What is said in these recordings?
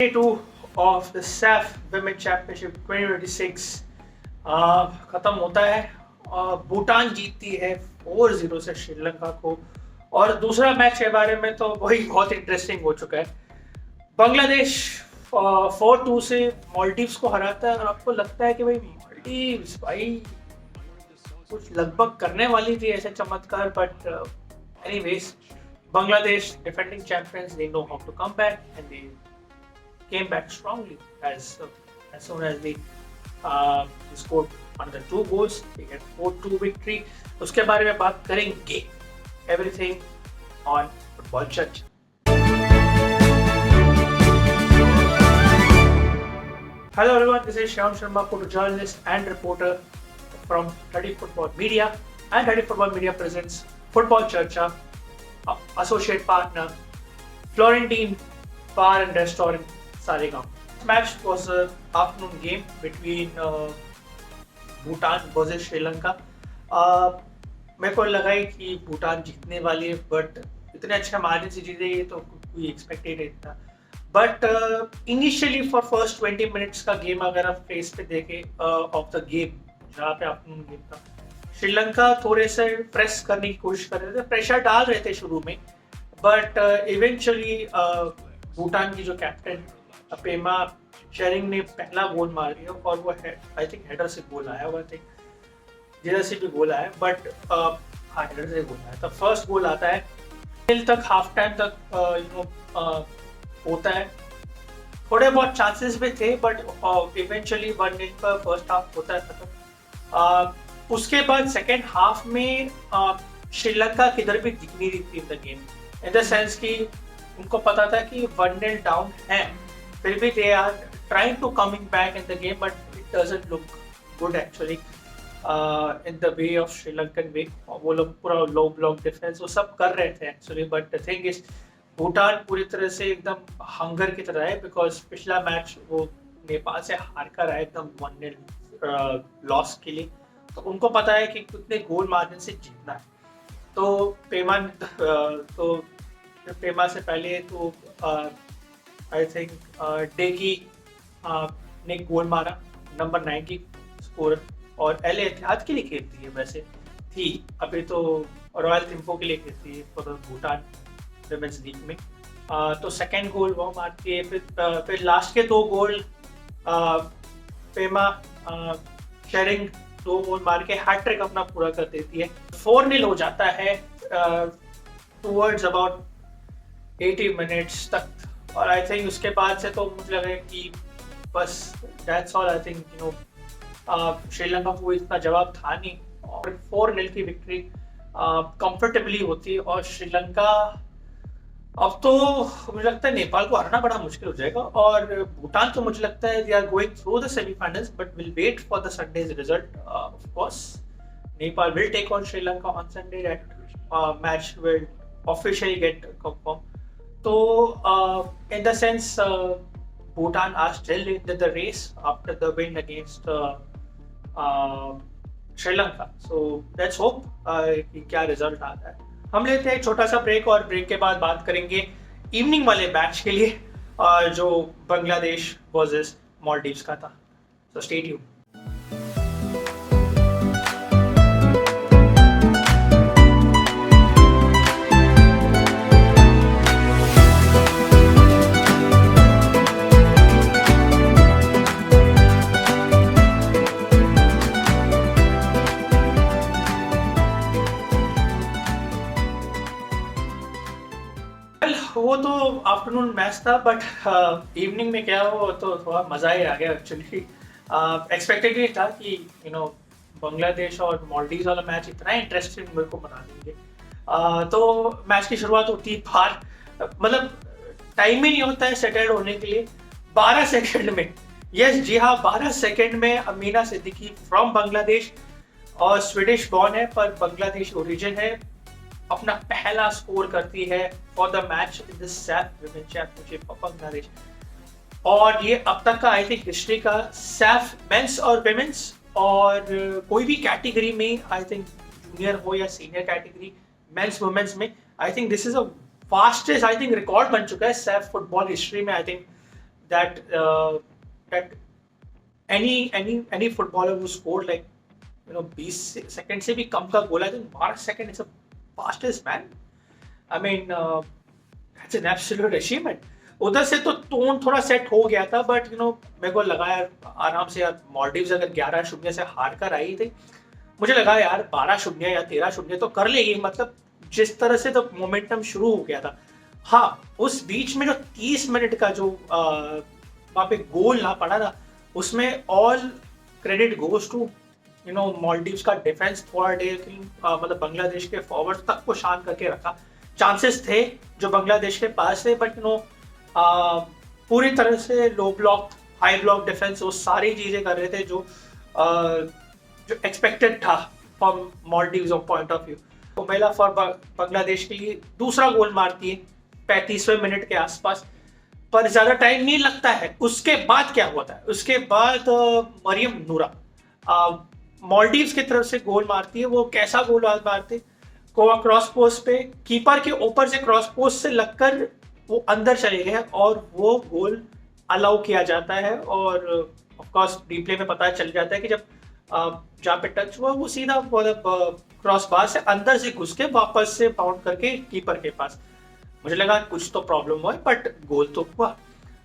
Day 2 of the SAF Women Championship 2026 खत्म होता है। भूटान जीतती है 4-0 से श्रीलंका को। और दूसरा मैच के बारे में तो वही बहुत इंटरेस्टिंग हो चुका है। बांग्लादेश 4-2 से मालदीव्स को हराता है और आपको लगता है कि मालदीव्स कुछ लगभग करने वाली थी ऐसे चमत्कार, but anyways Bangladesh, defending champions, they know how to come back and they came back strongly as soon as they scored another 2 goals. They get 4-2 victory. उसके बारे में बात करेंगे. Everything on Football Church. Hello everyone, this is Shyam Sharma, photojournalist and reporter from 30 Football Media, and 30 Football Media presents Football Churcha. Associate partner Florentine Bar and Restaurant Saregam. This match was an afternoon game between Bhutan versus Sri Lanka. मेरे को लगा कि भूटान जीतने वाली है, but इतने अच्छे margin से जीते ये तो कोई एक्सपेक्टेड नहीं था। But initially for first 20 minutes का गेम अगर आप फेस पे देखें ऑफ द गेम, जहाँ पे आफ्टरनून गेम था, श्रीलंका थोड़े से प्रेस करने की कोशिश कर रहे थे, प्रेशर डाल रहे थे शुरू में, बट इवेंचुअली भूटान की जो कैप्टन पेमा शेरिंग ने पहला गोल मार दिया और वो आई थिंक हेडर से गोल आया हुआ, आई थिंक जिधर से भी गोल आया, बट हाँ हेडर से गोल आया। तो फर्स्ट गोल आता है, मिल तक हाफ टाइम तक होता है, थोड़े बहुत चांसेस भी थे, बट इवेंचुअली 1-0 पर फर्स्ट हाफ होता है खत्म। उसके बाद सेकेंड हाफ में श्रीलंका किधर भी दिख नहीं रही थी इन the game, in the sense कि उनको पता था कि 1-0 डाउन है, फिर भी they are trying to coming back in the game, but it doesn't look good actually in the way of Sri Lankan way. वो लोग पूरा लो ब्लॉक डिफेंस वो सब कर रहे थे actually, but the thing is Bhutan पूरी तरह से एकदम हंगर की तरह है, बिकॉज पिछला मैच वो नेपाल से हार कर आया एकदम 1-0 लॉस के लिए, तो उनको पता है कि कितने गोल मार्जिन से जीतना है। तो पेमा से पहले तो आई थिंक डेगी ने गोल मारा, नंबर 9 की स्कोर, और एल एहतियात के लिए खेलती है वैसे थी, अभी तो रॉयल थिम्पो के लिए खेलती है फॉर भूटान विमेंस लीग में। तो सेकेंड गोल वो मारती है, फिर लास्ट के 2 गोल पेमा शेरिंग 2 गोल मार के हैट्रिक अपना पूरा कर देती है। 4-0 हो जाता है टूवर्ड्स अबाउट 80 मिनट्स तक, और आई थिंक उसके बाद से तो मुझे लगा कि बस that's all. I think Sri Lanka को इतना जवाब था नहीं, और 4-0 की विक्ट्री कंफर्टेबली होती, और श्रीलंका अब तो मुझे लगता है नेपाल को हराना बड़ा मुश्किल हो जाएगा, और भूटान तो मुझे लगता है they are going through the semifinals, but will wait for the Sunday's result. Of course Nepal will take on Sri Lanka on Sunday, that match will officially get confirm. तो in the sense Bhutan are still in the race after the win against Sri Lanka, so let's hope कि क्या result आता है। हम लेते हैं एक छोटा सा ब्रेक, और ब्रेक के बाद बात करेंगे इवनिंग वाले मैच के लिए जो बांग्लादेश वर्सेस मालदीव्स का था। So stay tuned. वो तो आफ्टरनून मैच था, बट इवनिंग में क्या हो तो थोड़ा मज़ा ही आ गया एक्चुअली। एक्सपेक्टेड ही था कि बांग्लादेश और मालदीव्स वाला मैच इतना इंटरेस्टिंग मेरे को बना देंगे। तो मैच की शुरुआत होती है बाहर, मतलब टाइम ही नहीं होता है सेटल होने के लिए, 12 सेकेंड में, यस जी हाँ 12 सेकेंड में अमीना सिद्दीकी फ्रॉम बांग्लादेश, और स्वीडिश बॉर्न है पर बांग्लादेश ओरिजिन है, अपना पहला स्कोर करती है for the match in this Saif women championship of Bangladesh. और ये अब तक का आई थिंक हिस्ट्री का सैफ मेंस और विमेंस और कोई भी कैटेगरी में, आई थिंक जूनियर हो या सीनियर कैटेगरी, मेंस वुमेन्स में, I think this is a fastest I think record बन चुका है सैफ फुटबॉल हिस्ट्री में। I think that any footballer who scored like 20 second से भी कम का गोल, I think 12 second is the fastest man. I mean that's an absolute achievement. उधर से तो टोन थोड़ा सेट हो गया था, बट मेरे को लगा यार आराम से यार मालदीव्स अगर 11-0 से हार कर आई थी, मुझे लगा यार 12-0 या 13-0 तो कर लेगी. मतलब जिस तरह से तो मोमेंटम शुरू हो गया था. हाँ, उस बीच में जो 30 मिनट का जो वहाँ पे गोल ना पड़ा ना, उसमें all credit goes to Maldives का डिफेंस. थोड़ा देर मतलब बांग्लादेश के फॉरवर्ड तक को शांत करके रखा. चांसेस थे जो बांग्लादेश के पास थे, बट पूरी तरह से लो ब्लॉक, हाई ब्लॉक डिफेंस, वो सारी चीजें कर रहे थे जो एक्सपेक्टेड था from Maldives point of view. तो महिला फॉर बांग्लादेश के लिए दूसरा गोल मारती है 35वें मिनट के आसपास, पर ज्यादा टाइम नहीं लगता है. उसके बाद क्या होता है, उसके बाद मरियम नूरा मालदीव्स की तरफ से गोल मारती है. वो कैसा गोल मारती है, क्रॉस पोस्ट पे कीपर के ऊपर से क्रॉस पोस्ट से लगकर वो अंदर चले गए और वो गोल अलाउ किया जाता है. और ऑफ कोर्स रिप्ले में पता चल जाता है कि जब जहाँ पे टच हुआ वो सीधा मतलब क्रॉस बार से अंदर से घुस के वापस से बाउंड करके कीपर के पास. मुझे लगा कुछ तो प्रॉब्लम हुआ, बट गोल तो हुआ.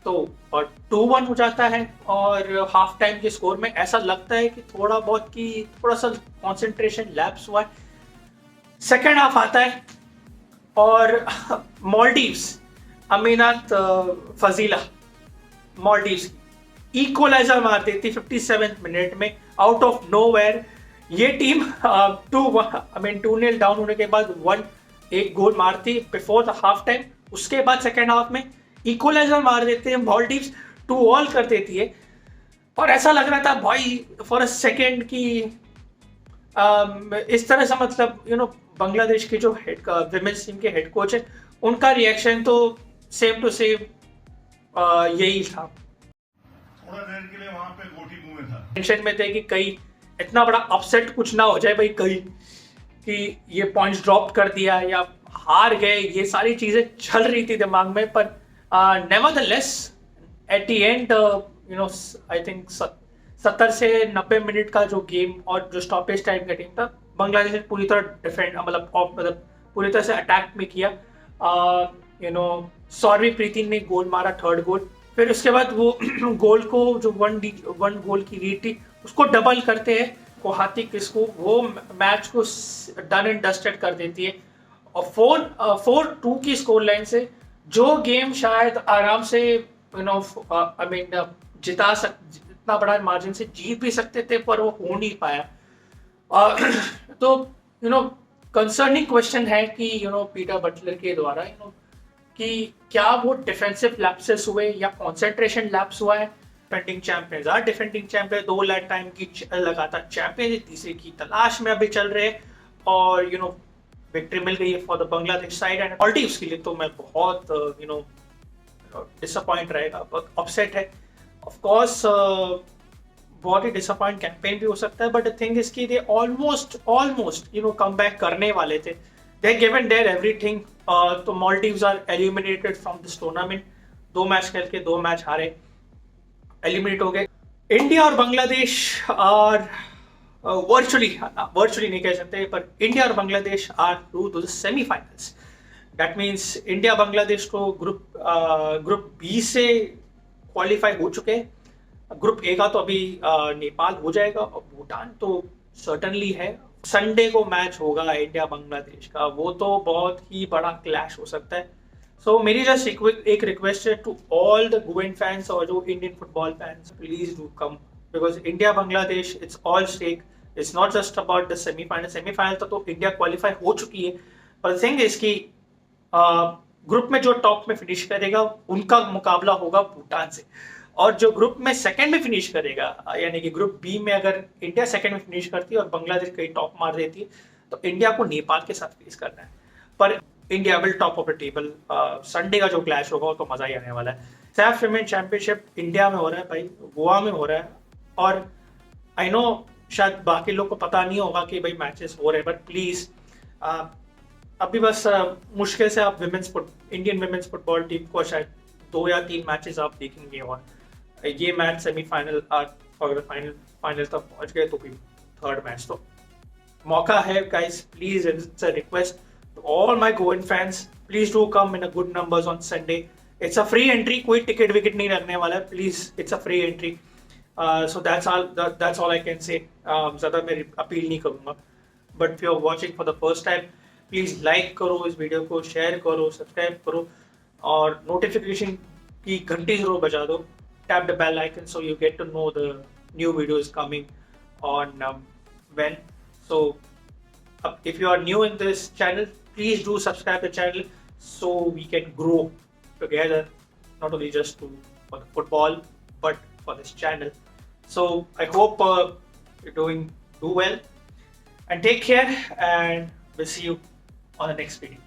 तो और 2-1 हो जाता है. और हाफ टाइम के स्कोर में ऐसा लगता है कि थोड़ा सा कंसंट्रेशन लैप्स हुआ है. सेकेंड हाफ आता है और मालदीव्स, अमीनात फजीला मालदीव्स इक्वलाइजर मार देती 57 मिनट में आउट ऑफ नोवेयर. ये टीम 2-0 डाउन होने के बाद एक गोल मारती बिफोर द हाफ टाइम. उसके बाद सेकेंड हाफ में इक्वलाइजर मार देते हैं मालदीव्स, 2-2 कर देती है. और ऐसा लग रहा था भाई फॉर अ सेकेंड की इस तरह से मतलब बांग्लादेश के जो विमेंस टीम के हेड कोच है, उनका रिएक्शन तो सेम टू सेम यही था. थोड़ा देर के लिए वहां पे गोटी मुंह में था. टेंशन में थे कि कहीं इतना बड़ा अपसेट कुछ ना हो जाए भाई, कहीं कि ये पॉइंट्स ड्रॉप कर दिया या हार गए, ये सारी चीजें चल रही थी दिमाग में. पर nevertheless at the and I think 70 से 90 मिनट का जो गेम और जो स्टॉपेज टाइम का टीम था, बांग्लादेश ने पूरी तरह डिफेंड मतलब पूरी तरह से अटैक में किया. सौरवी प्रीति ने गोल मारा, थर्ड गोल. फिर उसके बाद वो गोल को जो वन गोल की लीड थी उसको डबल करते हैं कोहाती किसको, वो मैच को डन एंड डस्टेड कर देती है. और 4-2 की स्कोर लाइन से जो गेम शायद आराम से इतना बड़ा मार्जिन से जीत भी सकते थे, पर वो हो नहीं पाया. तो कंसर्निंग क्वेश्चन है कि पीटर बटलर के द्वारा कि क्या वो डिफेंसिव लैप्सेस हुए या कंसंट्रेशन लैप्स हुआ है. Defending champions are defending champion, 2 life time की लगातार चैंपियन, तीसरे की तलाश में अभी चल रहे. और विक्ट्री मिल गई है for the Bangladesh side. And Maldives के लिए तो मैं बहुत डिसअपॉइंट रहेगा, बहुत अपसेट है. ऑफ कोर्स बहुत ही डिसअपॉइंट कैंपेन भी हो सकता है, बट द थिंग इज कि दे ऑलमोस्ट कम बैक करने वाले थे. They given their everything. तो Maldives are eliminated from this tournament. 2 match खेल के 2 मैच हारे, एलिमिनेट हो गए. इंडिया और बांग्लादेश आर वर्चुअली नहीं कह सकते, पर इंडिया और Bangladesh are through to the semifinals. That means India Bangladesh को ग्रुप बी से क्वालिफाई हो चुके हैं. ग्रुप ए का तो अभी नेपाल हो जाएगा और भूटान तो सर्टनली है. संडे को मैच होगा इंडिया बांग्लादेश का, वो तो बहुत ही बड़ा क्लैश हो सकता है. सो मेरी जस्ट एक रिक्वेस्ट है टू ऑल द गुवेन फैंस और जो Indian football fans, please do come, because India Bangladesh it's all stake. It's not just about the semifinal तक तो इंडिया क्वालिफाई हो चुकी है, पर थिंग इसकी ग्रुप में जो टॉप में फिनिश करेगा उनका मुकाबला होगा भूटान से. और जो ग्रुप में सेकंड में फिनिश करेगा, यानी कि ग्रुप बी में अगर इंडिया सेकंड में फिनिश करती है और बांग्लादेश कहीं टॉप मार देती है, तो इंडिया को नेपाल के साथ फेस करना है. पर India will top of the table. Sunday का जो क्लैश होगा वो तो मजा ही आने वाला है. सैफ विमेन चैंपियनशिप इंडिया में हो रहा है भाई, गोवा में हो रहा है. और आई नो शायद बाकी लोग को पता नहीं होगा कि भाई मैचेस हो रहे हैं, बट प्लीज अभी बस मुश्किल से आप इंडियन विमेन्स फुटबॉल टीम को शायद 2 या 3 मैचेस आप देखेंगे और ये मैच सेमीफाइनल अगर फाइनल तक पहुंच गए तो फिर थर्ड मैच तो मौका है guys. Please, it's a request to all my Goan fans, please do come in a good numbers on Sunday. It's a free entry, कोई टिकट विकेट नहीं लगने वाला है. Please, it's a free entry. So that's all I can say. ज़्यादा मैं appeal नहीं करूँगा. But if you're watching for the first time, please like करो इस वीडियो को, शेयर करो, सब्सक्राइब करो और नोटिफिकेशन की घंटी जरूर बजा दो. Tap the bell icon so you get to know the new videos coming on when. So if you are new in this channel, please do subscribe the channel so we can grow together, not only just for the football but for this channel. So I hope you do well and take care, and we'll see you on the next video.